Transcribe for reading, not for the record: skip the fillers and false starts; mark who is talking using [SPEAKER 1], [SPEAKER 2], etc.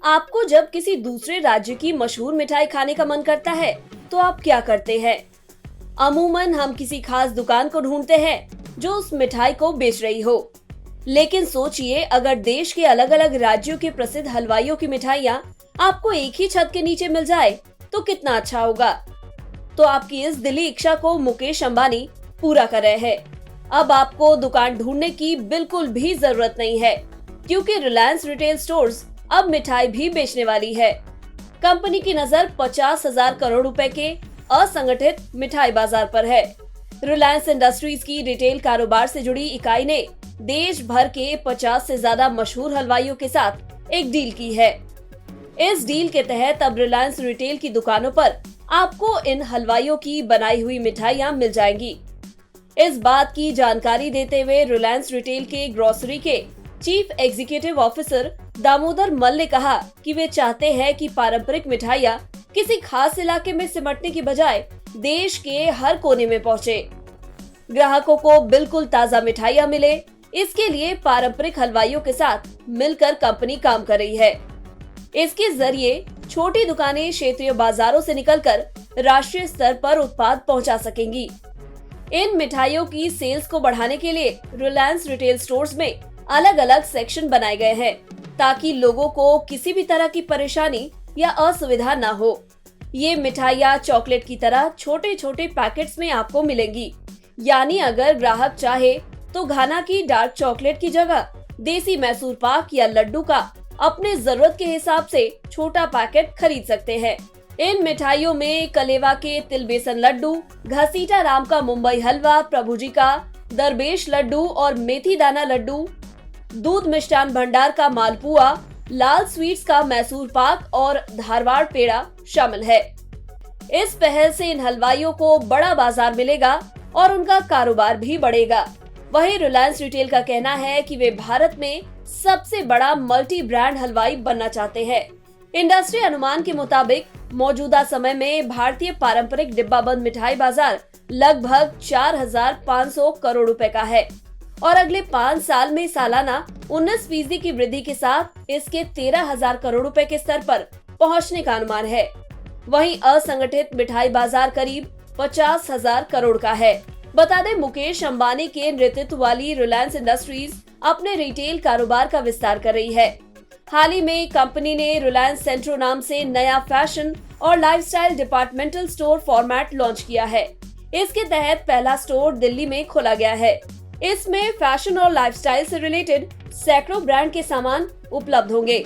[SPEAKER 1] आपको जब किसी दूसरे राज्य की मशहूर मिठाई खाने का मन करता है तो आप क्या करते हैं? अमूमन हम किसी खास दुकान को ढूंढते हैं जो उस मिठाई को बेच रही हो। लेकिन सोचिए, अगर देश के अलग अलग राज्यों के प्रसिद्ध हलवाइयों की मिठाइयाँ आपको एक ही छत के नीचे मिल जाए तो कितना अच्छा होगा। तो आपकी इस दिली इच्छा को मुकेश अंबानी पूरा कर रहे हैं। अब आपको दुकान ढूंढने की बिल्कुल भी जरूरत नहीं है, क्योंकि रिलायंस रिटेल स्टोर्स अब मिठाई भी बेचने वाली है। कंपनी की नजर 50,000 करोड़ रुपए के असंगठित मिठाई बाजार पर है। रिलायंस इंडस्ट्रीज की रिटेल कारोबार से जुड़ी इकाई ने देश भर के 50 से ज्यादा मशहूर हलवाइयों के साथ एक डील की है। इस डील के तहत अब रिलायंस रिटेल की दुकानों पर आपको इन हलवाइयों की बनाई हुई मिठाइयां मिल जाएंगी। इस बात की जानकारी देते हुए रिलायंस रिटेल के ग्रोसरी के चीफ एग्जीक्यूटिव ऑफिसर दामोदर मल ने कहा कि वे चाहते हैं कि पारंपरिक मिठाइयां किसी खास इलाके में सिमटने की बजाय देश के हर कोने में पहुंचे। ग्राहकों को बिल्कुल ताजा मिठाइयां मिले, इसके लिए पारंपरिक हलवाइयों के साथ मिलकर कंपनी काम कर रही है। इसके जरिए छोटी दुकानें क्षेत्रीय बाजारों से निकलकर राष्ट्रीय स्तर पर उत्पाद पहुंचा सकेंगी। इन मिठाइयों की सेल्स को बढ़ाने के लिए रिलायंस रिटेल स्टोर्स में अलग अलग सेक्शन बनाए गए हैं, ताकि लोगों को किसी भी तरह की परेशानी या असुविधा न हो। ये मिठाइयाँ चॉकलेट की तरह छोटे छोटे पैकेट्स में आपको मिलेंगी। यानी अगर ग्राहक चाहे तो घाना की डार्क चॉकलेट की जगह देसी मैसूर पाक या लड्डू का अपने जरूरत के हिसाब से छोटा पैकेट खरीद सकते हैं। इन मिठाइयों में कलेवा के तिल बेसन लड्डू, घसीटा राम का मुंबई हलवा, प्रभुजी का दरवेश लड्डू और मेथी दाना लड्डू, दूध मिष्ठान भंडार का मालपुआ, लाल स्वीट्स का मैसूर पाक और धारवाड़ पेड़ा शामिल है। इस पहल से इन हलवाइयों को बड़ा बाजार मिलेगा और उनका कारोबार भी बढ़ेगा। वहीं रिलायंस रिटेल का कहना है कि वे भारत में सबसे बड़ा मल्टी ब्रांड हलवाई बनना चाहते हैं। इंडस्ट्री अनुमान के मुताबिक मौजूदा समय में भारतीय पारंपरिक डिब्बाबंद मिठाई बाजार लगभग 4,500 करोड़ रुपए का है और अगले 5 साल में सालाना 19% की वृद्धि के साथ इसके 13,000 करोड़ रुपए के स्तर पर पहुंचने का अनुमान है। वहीं असंगठित मिठाई बाजार करीब 50,000 करोड़ का है। बता दें, मुकेश अंबानी के नेतृत्व वाली रिलायंस इंडस्ट्रीज अपने रिटेल कारोबार का विस्तार कर रही है। हाल ही में कंपनी ने रिलायंस सेंट्रो नाम से नया फैशन और lifestyle departmental store format launch किया है। इसके तहत पहला स्टोर दिल्ली में खोला गया है। इसमें फैशन और लाइफस्टाइल से रिलेटेड सैकड़ों ब्रांड के सामान उपलब्ध होंगे।